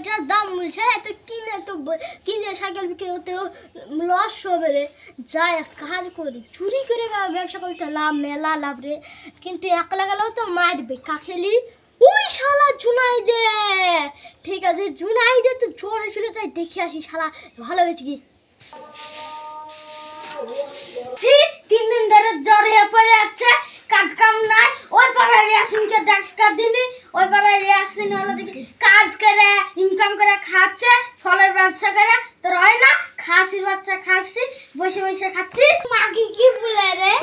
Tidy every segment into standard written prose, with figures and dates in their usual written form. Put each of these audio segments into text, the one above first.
যা দাম বলছে তো কিনে সাইকেল বিক্রি করতেও লস হবে রে। যাই এক কাজ করি, চুরি করে ব্যবসা করতে লাভ, মেলা লাভ রে। কিন্তু একলা গেলেও তো মারবে, কাকেলি ওই শালা জুনাইদে। ঠিক আছে, জুনাইদে তো জোর হয়েছিল, যাই দেখে আসি শালা ভালো হয়েছে কি। 3 দিন ধরে জ্বরে পড়ে আছে, কাজ কাম নাই। ওই পাড়ায় রেশনকে দেখা দিনি, ওই পাড়ায় রেশন হলো কাজ করে ইনকাম করে খাচ্ছে, ফলের ব্যবসা করে। তোর হয় না খাসির বাচ্চা খাচ্ছি, বসে বসে খাচ্ছিস। মাকে কি বলে রে?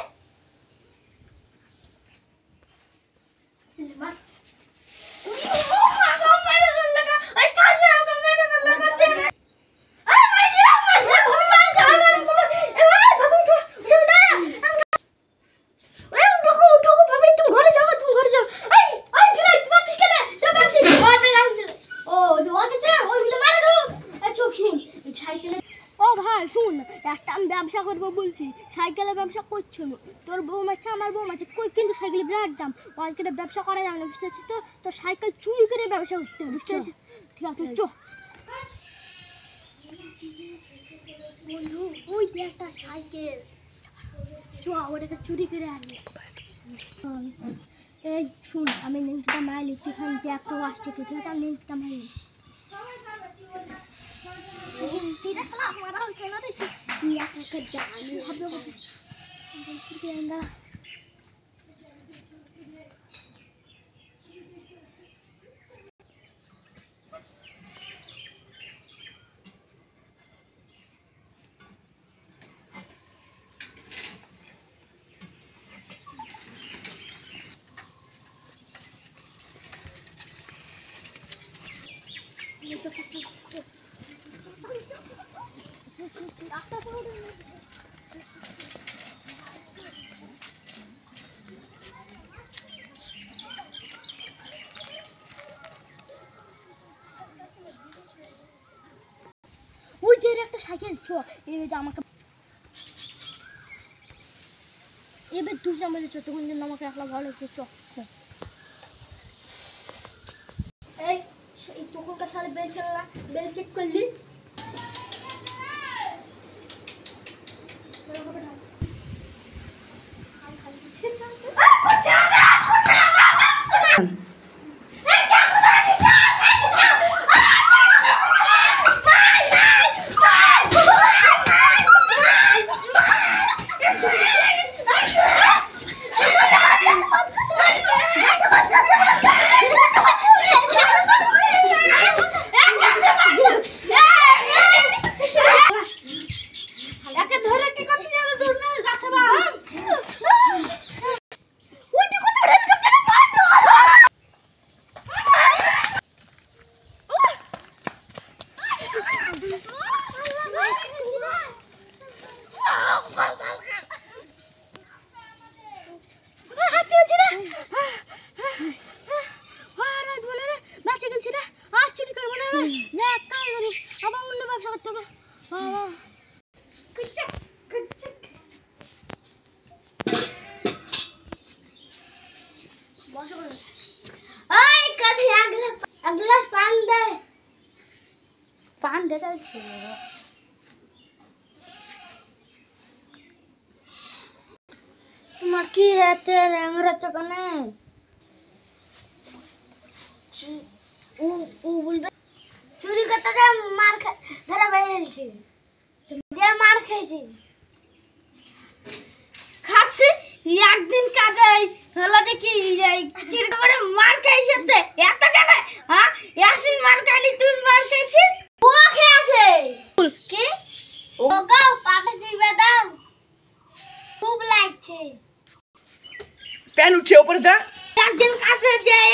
ও ভাই শুন, একটা আমি ব্যবসা করবো বলছি, সাইকেলের ব্যবসা করছো না। তোর বউ মাছে আমার বউ মাছে কই, কিন্তু সাইকেলের বিরাট দাম, ওইখানে ব্যবসা করা যাবে না, বুঝতে পারছিস তো? তো সাইকেল চুরি করে ব্যবসা করতে হবে, বুঝতে পারছিস? ঠিক আছে চো। বন্ধু ওই যে একটা সাইকেল, চ ওটাকে চুরি করে আনি। এই শুন, আমি লিঙ্কটা মাইলি, তুই খান একটা আসছে, ঠিক আছে? আমি লিঙ্কটা মাইলি। ওই যে একটা সাইকেল, চ এবার আমাকে এবার দুশো নম্বরে চ, তখন জন্য আমাকে একলা ভালো লাগছে। চ এই তখনকার সালে বেল ছিল না, বেল চেক করলি? তোমার কি হয়েছে? রেঙড়াচ্ছ কেন? ও বলবে চুরি করতে মার ধরা বেরিয়েছি, মার খেয়েছি খাচ্ছি। একদিন কাজে হলো যে কি চুরি করে মার খাইছে এত কেন? হ্যাঁ ইয়াসিন মার খাইলি, তুই মার খাইছিস? ও খেয়েছে কি? ও গাও পাটা চিবে দাও, খুব লাগছে। প্যান উঠছে উপরে যা। একদিন কাছে যায়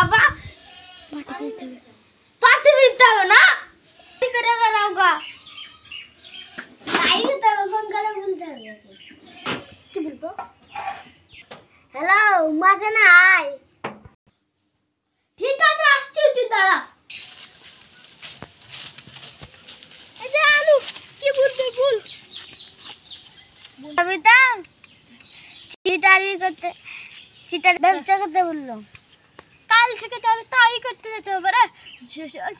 আবার পাতে দিতে হবে না, কি করে বেরাও গা? তাই তো ফোন করে বলতে হবে। কি বলবো? হ্যালো মাঝে না আয়। ঠিক আছে আসছি, তুই দাঁড়া। এই যে আলু, কি বলতে বল? আমি তো চিটারি ব্যবসা করতে বললো। কাল থেকে তাহলে তাই করতে যেতে হবে রে।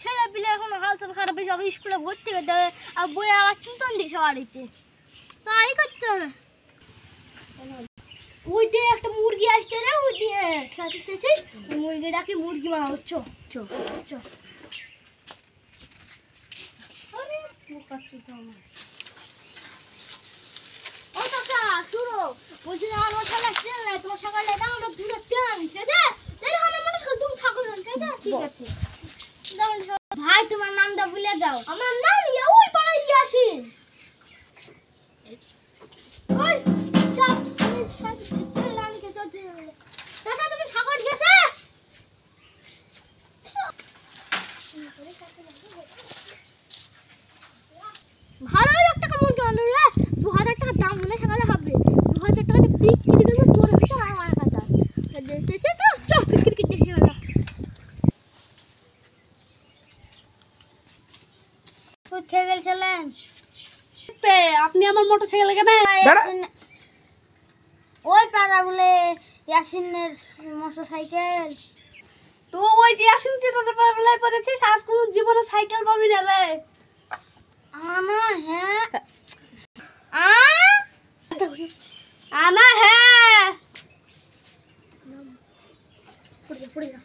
ছেলে পিলে এখন হালচাল খারাপ হয়েছে, ওকে স্কুলে ভর্তি করতে হবে, আর বই আবার চুতন দিছে বাড়িতে, তাই করতে হবে। ওই দিয়ে একটা মুরগি আসছে রে, ওই দিয়ে খেতেছিস, ওই মুরগিটাকে মুরগি বানাবো। চো চো চো। আরে বোকা চুদা আমার। ও কাকা শুনো, বলছি যে আমার ছেলে তেল নাই, তোমার সকালে দাও না দুটো তেল আনি, ঠিক আছে? তাহলে আমার মনে হয় তুমি থাকো না, ঠিক আছে? ঠিক আছে। ভাই তোমার নামটা ভুলে যাও। আমার নাম ওই পাড়ায় ইয়াসিন। ওই চাপ আমি সাথে তেল আনি কে চল। কাকা তুমি থাকো, ঠিক আছে? ভালো একটা কেমন কেন রে? 2000 টাকা দাম মনে সকালে হবে, 2000 টাকা বিক্রি করবো তোর কাছে আর আমার কাছে। দেখতেছে তো চল বিক্রি করতে দেখি ওরা। কোথায় গেছিলেন? আপনি আমার মোটরসাইকেল কেন? দাঁড়া। ওই পাড়া বলে ইয়াসিনের মোটরসাইকেল। তো ওই যে আসুন সেটার বেলায় পড়েছিস, আজ কোনো জীবনে সাইকেল পাবি না রে। আনা হ্যাঁ আনা হ্যাঁ। পড়ে যা